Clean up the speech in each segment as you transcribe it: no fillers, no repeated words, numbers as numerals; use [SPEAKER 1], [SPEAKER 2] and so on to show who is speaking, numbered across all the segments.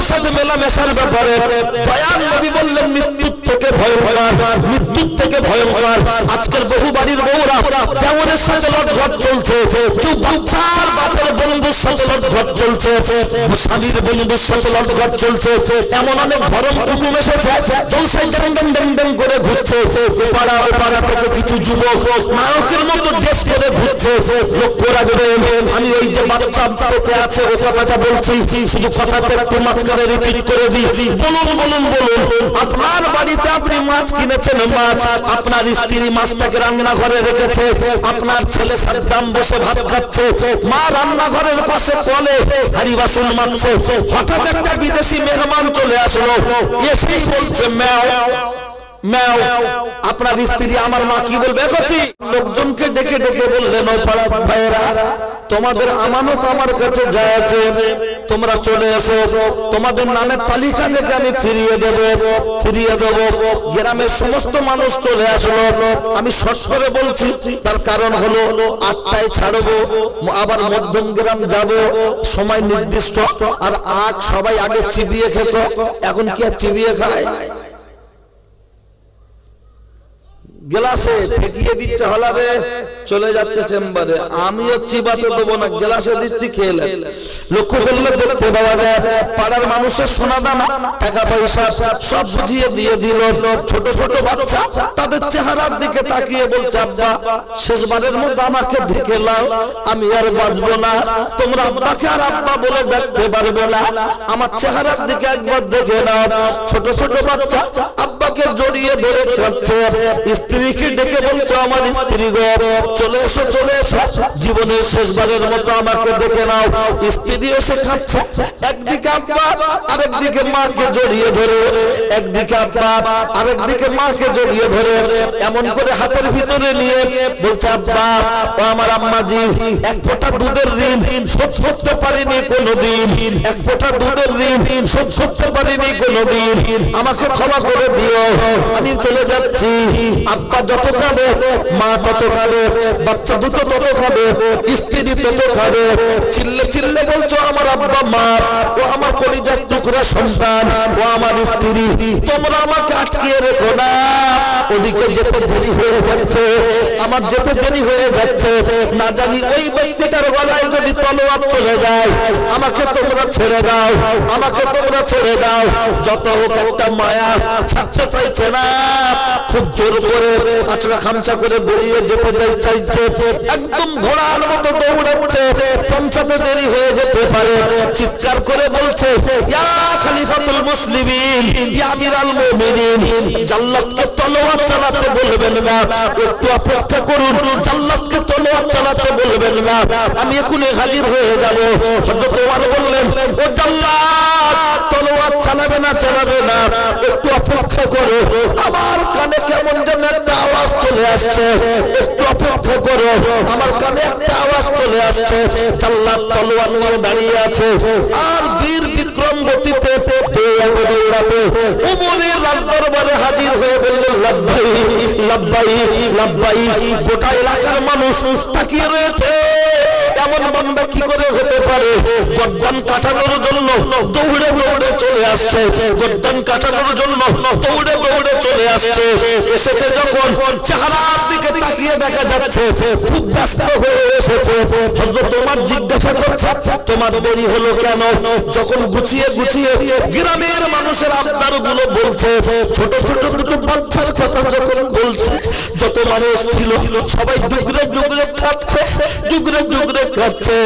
[SPEAKER 1] মানুষের সাথে মেলামেশার ব্যাপারে দয়াল নবী বললেন মৃত্যুর থেকে ভয়ঙ্কর, মৃত্যুর থেকে ভয়ঙ্কর। আজকের বহু বাড়ির বউরা দেওরের সাথে লটঘট চলছে, কেউ বাচ্চার বাপের বন্ধুর সাথে লটঘট চলছে, স্বামীর বন্ধুর সাথে লটঘট চলছে। এমন অনেক ধরম কুটুম এসেছে জলসায় ড্যাং করে ঘুরছে। পাড়া ও পাড়া থেকে কিছু যুবক নায়কের মতো ড্রেস করে ঘুরছে। লক্ষ্য রাখবেন, আমি ওই যে বাচ্চা পেটে আছে ওই কথাটা বলছি, শুধু কথাটা একটু মাঝখানে রিপিট করে দিই। বলুন বলুন বলুন, আপনার বাড়িতে আপনি মাছ কিনেছেন, মাছ আপনার স্ত্রী মাছটাকে রান্নাঘরে রেখেছে, আপনার ছেলে সাদ্দাম বসে ভাত খাচ্ছে, মা রান্নাঘরের পাশে কলে হাড়ি বাসন মাজছে। হঠাৎ একটা বিদেশি মেহমান চলে আসলো, এসেই বলছে ম্যাও ম্যাও। আপনার স্ত্রী আমার মা কি বলবে? লোকজনকে ডেকে ডেকে বললেন, ও পাড়া ভাইয়েরা, তোমাদের আমানত আমার কাছে যা আছে তোমরা চলে এসো, তোমাদের নামের তালিকা দেখে আমি ফিরিয়ে দেব। গ্রামের সমস্ত মানুষ চলে আসলো। আমি শর্ট করে বলছি, তার কারণ হলো 8টায় ছাড়বো, আবার মধ্যম গ্রাম যাব, সময় নির্দিষ্ট। আর সবাই আগে চিবিয়ে খেত, এখন কি আর চিবিয়ে খায়? গ্লাসে ঠেকিয়ে দিচ্ছে, হলাবে চলে যাচ্ছে চেম্বারে। আমিও চিবাতে দেবো না, গ্লাসে দিচ্ছি, খেলে। লক্ষ্য করলে দেখতে পাওয়া যায় পাড়ার মানুষের সোনা দানা টাকা পয়সা সব বুঝিয়ে দিয়ে দিল। ছোট ছোট বাচ্চা তাদের চেহারার দিকে তাকিয়ে বলছে, আব্বা শেষবারের মতো আমাকে দেখে নাও, আমি আর বাঁচবো না। তোমরা আব্বাকে আর আব্বা বলে দেখতে পারবে না, আমার চেহারার দিকে একবার দেখে নাও। ছোট ছোট বাচ্চা আব্বাকে জড়িয়ে ধরে কাঁদছে। স্ত্রীকে ডেকে বলছে, আমার স্ত্রী গো চলে এসো, চলে এসো, জীবনের শেষবারের মতো আমাকে দেখে নাও। স্ত্রী এসে খাচ্ছে, একদিকে আব্বা আরেকদিকে মাকে জড়িয়ে ধরে, একদিকে আব্বা আরেকদিকে মাকে জড়িয়ে ধরে, এমন করে হাতের ভিতরে নিয়ে বলছে, আব্বা ও আমার আম্মাজি, এক ফোঁটা দুধের ঋণ শোধ করতে পারিনি কোনোদিন, এক ফোঁটা দুধের ঋণ শোধ করতে পারিনি কোনোদিন, আমাকে ক্ষমা করে দিও, আমি চলে যাচ্ছি। আব্বা যত খাবে, মা তত খাবে, বাচ্চা দুটো তত খাবে, স্ত্রী তত খাবে। চিল্লে চিল্লে বলছো, আমার আব্বা মা, ও আমার কলিজার টুকরা সন্তান, ও আমার স্ত্রী, তোমরা আমাকে আটকিয়ে রেখো না। ওদিকে যেতে দেরি হয়ে যাচ্ছে, আমার যেতে দেরি হয়ে যাচ্ছে, না জানি ওই ব্যক্তিটার গলায় যদি তলোয়ার চলে যায়, আমাকে তোমরা ছেড়ে দাও, আমাকে তোমরা ছেড়ে দাও। যত হোক একটা মায়া ছাড়তে চাইছে না, খুব জোর করে আচড়া খামচা করে বেরিয়ে যেতে চাইছে, একদম ঘোড়ার মতো দৌড়াচ্ছে, পৌঁছাতে দেরি হয়ে যেতে পারে। চিৎকার করে বলছে, ইয়া খলিফাতুল মুসলিমিন, ইয়া আমিরাল মুমিনিন, জাল্লাদকে তলোয়ার চালাতে বলবেন না, একটু অপেক্ষা করুন, জাল্লাদকে তলোয়ার চালাতে বলবেন না, আমি এখনই হাজির হয়ে যাব। হযরত ওমর বললেন, ও জাল্লাদ তলোয়ার চালাবে না, চালাবে না, একটু অপেক্ষা করো, আমার কানে কেমন যেন একটা আওয়াজ চলে আসছে, একটু অপেক্ষা করো, আমার কানে একটা আওয়াজ চলে আসছে। জাল্লাদ তলোয়ার নিয়ে দাঁড়িয়ে আছে, আর বীর বিক্রম গতিতে দৌড়াতে ওমরের রাজদরবারে হাজির হয়ে বললেন, লাব্বাই লাব্বাই লাব্বাই। গোটা এলাকার মানুষ তাকিয়ে রয়েছে, এমন বান্দা কি করে হতে পারে? গর্দান কাটানোর জন্য দৌড়ে দৌড়ে চলে আসছে, গর্দান কাটানোর জন্য দৌড়ে দৌড়ে চলে আসছে। এসেছে যখন চেহারার দিকে তাকিয়ে দেখা যাচ্ছে খুব ব্যস্ত হয়ে এসেছে। হযরত ওমর জিজ্ঞাসা করছে, তোমার দেরি হলো কেন? যখন গুছিয়ে গুছিয়ে গ্রামের মানুষের আবদারগুলো বলছে, ছোট ছোট দুটো বাচ্চার কথা যখন বলছে, যত মানুষ ছিল সবাই ডুগরে ডুগরে খাচ্ছে, ডুগরে ডুগরে খাচ্ছে,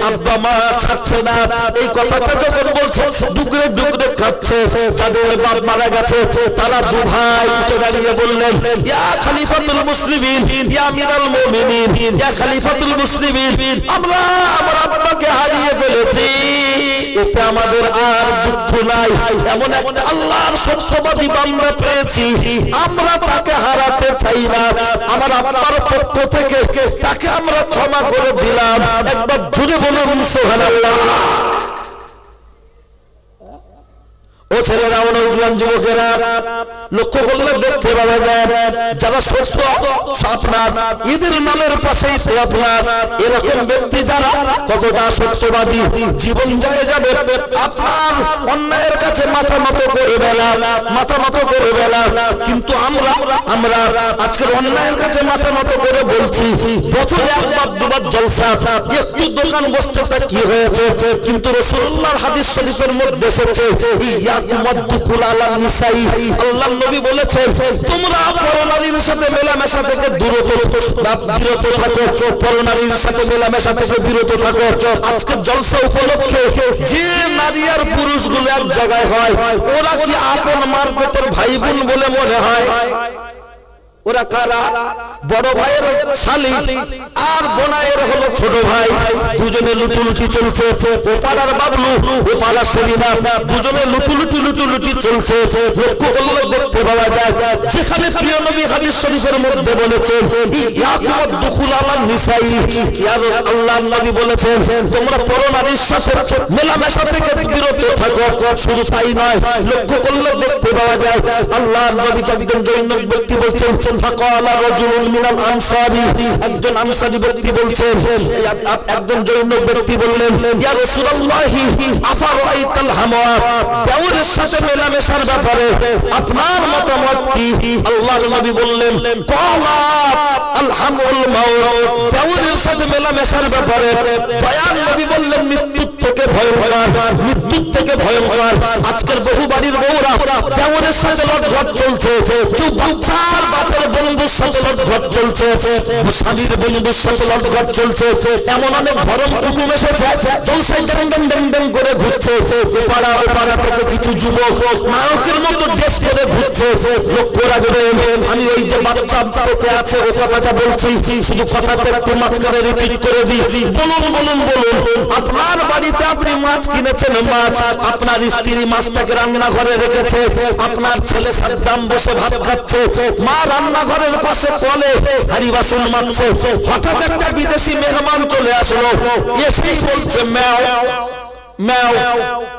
[SPEAKER 1] আব্বা মা ছাড়ছে না, এই কথাটা যখন বলছে ডুগরে ডুগরে খাচ্ছে। যাদের বাপ মারা গেছে তারা দু ভাই উঠে দাঁড়িয়ে বললেন, ইয়া খলিফাতুল মুসলিমিন, ইয়া আমিরাল মুমিনিন, ইয়া খলিফাতুল মুসলিমিন, আমরা আমার আব্বাকে হারিয়ে ফেলেছি, এতে আমাদের আর দুঃখ নাই, এমন একটা আল্লাহর সত্যবাদী বান্দা পেয়েছি, আমরা তাকে হারাতে চাই না, আমার আব্বার পক্ষ থেকে তাকে আমরা ক্ষমা করে দিলাম। একবার জুড়ে বলুন সুবহানাল্লাহ। ও ছেলেরা, নওজোয়ান যুবকেরা, লক্ষ্য করলে দেখতে পাওয়া যায় যারা সত্য আপনার ঈদের নামের পাশেই তো আপনার এরকম ব্যক্তি যারা কতটা সত্যবাদী, জীবন যায় যাবে আপনার অন্যায়ের কাছে মাথা নত করবে না, মাথা নত করবে না। কিন্তু আমরা আজকের অন্যায়ের কাছে মাথা নত করে বলছি বছরে একবার দুবার জলসা, একটু দোকান বসতে কি হয়েছে। কিন্তু রাসূলুল্লাহর হাদিস শরীফের মধ্যে এসেছে ইয়াকুমুদ দুখুল আলা নিসাই, আল্লাহর নবী বলেছেন তোমরা পরনারীর সাথে মেলামেশা থেকে বিরত থাকো, পরনারীর সাথে মেলামেশা থেকে বিরত থাকো। আজকে জলসা উপলক্ষে যে নারী আর পুরুষগুলো এক জায়গায় হয়, ওরা কি আপন মারপেটের ভাই বোন বলে মনে হয়? ওরা কারা? বড় ভাইয়ের শালি আর বোনায়ের হলো ছোট ভাই, দুজনে লুটুলুটি চলছে। ও পাড়ার বাবলু, ও পাড়ার সেলিনা, দুজনে লুটুলুটি চলছে। লক্ষ্য করলে দেখতে পাওয়া যায় যেখানে প্রিয় নবী হাদিস শরীফের মধ্যে বলেছেন ইয়াকুমুদ দুখুল আলা নিসাই, আল্লাহর নবী বলেছেন তোমরা পরনারীর সাথে মেলামেশা থেকে বিরত থাকো। শুধু তাই নয়, লক্ষ্য করলে দেখতে পাওয়া যায় আল্লাহর নবীকে একজন জৈনক ব্যক্তি বলছেন ফাকালা রাজুলুন মিনাল আনসারি, একজন আনসারী ব্যক্তি বলছেন, একজন জৈনক ব্যক্তি বললেন ইয়া রাসূলুল্লাহি আফারাইতাল হামওয়া, দেওরের সাথে মেলামেশার ব্যাপারে আপনার মতামত কি? আল্লাহর নবী বললেন ক্বালা আল হামউল মাউত, দেওরের সাথে মেলামেশার ব্যাপারে দয়ার নবী বললেন মৃত্যু থেকে ভয়ঙ্কর, মৃত্যু থেকে ভয়ঙ্কর। আজকের বহু বাড়ির বউরা দেওরের সাথে লটঘট চলছে, কেউ বাচ্চার বাপের বন্ধুর সাথে লটঘট চলছে, স্বামীর বন্ধুর সাথে লটঘট চলছে। এমন অনেক ধরম কুটুম এসেছে জলসায় ড্যাং করে ঘুরছে। পাড়া ও পাড়া থেকে কিছু যুবক নায়কের মতো ড্রেস করে ঘুরছে। লক্ষ্য রাখবেন, আমি ওই যে বাচ্চা পেটে আছে ও কথাটা বলছি, শুধু কথাটা একটু মাঝখানে রিপিট করে দিই। বলুন আপনার বাড়িতে আপনি মাছ কিনেছেন, মাছ আপনার স্ত্রী মাছটাকে রান্নাঘরে রেখেছে, আপনার ছেলে সাদ্দাম বসে ভাত খাচ্ছে, মা রান্নাঘরের পাশে কলে হাড়ি বাসন মাজছে। হঠাৎ একটা বিদেশি মেহমান চলে আসলো, এসেই বলছে ম্যাও ম্যাও।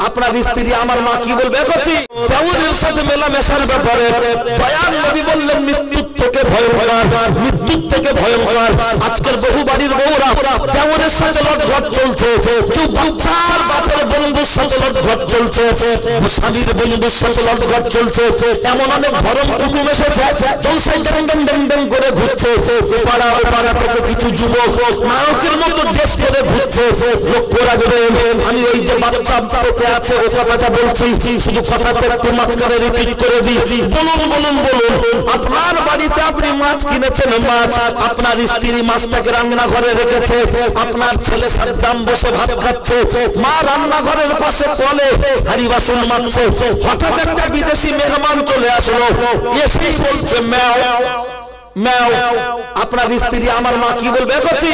[SPEAKER 1] আপনার স্ত্রী আমার মা কি বলবে? করছি দেওরের সাথে মেলামেশার ব্যাপারে দয়ার নবী বললেন মৃত্যু থেকে ভয়ঙ্কর, মৃত্যু থেকে ভয়ঙ্কর। আজকের বহু বাড়ির বউরা দেওরের সাথে লটঘট চলছে, কেউ বাচ্চার বাপের বন্ধুর সাথে লটঘট চলছে, স্বামীর বন্ধুর সাথে লটঘট চলছে। এমন অনেক ধরম কুটুম এসেছে জলসায় ড্যাং করে ঘুরছে। পাড়া ও পাড়া থেকে কিছু যুবক নায়কের মতো ড্রেস করে ঘুরছে। লক্ষ্য রাখবেন, আমি ওই যে বাচ্চা পেটে আছে ও কথাটা বলছি, শুধু কথাটা একটু মাঝখানে রিপিট করে দিই। বলুন আপনার বাড়িতে আপনি মাছ কিনেছেন, মাছ আপনার স্ত্রী মাছটাকে রান্নাঘরে রেখেছে, আপনার ছেলে সাদ্দাম বসে ভাত খাচ্ছে, মা রান্নাঘরের পাশে কলে হাড়ি বাসন মাজছে। হঠাৎ একটা বিদেশি মেহমান চলে আসলো, এসেই বলছে ম্যাও ম্যাও। আপনার স্ত্রী আমার মা কি বলবে? করছি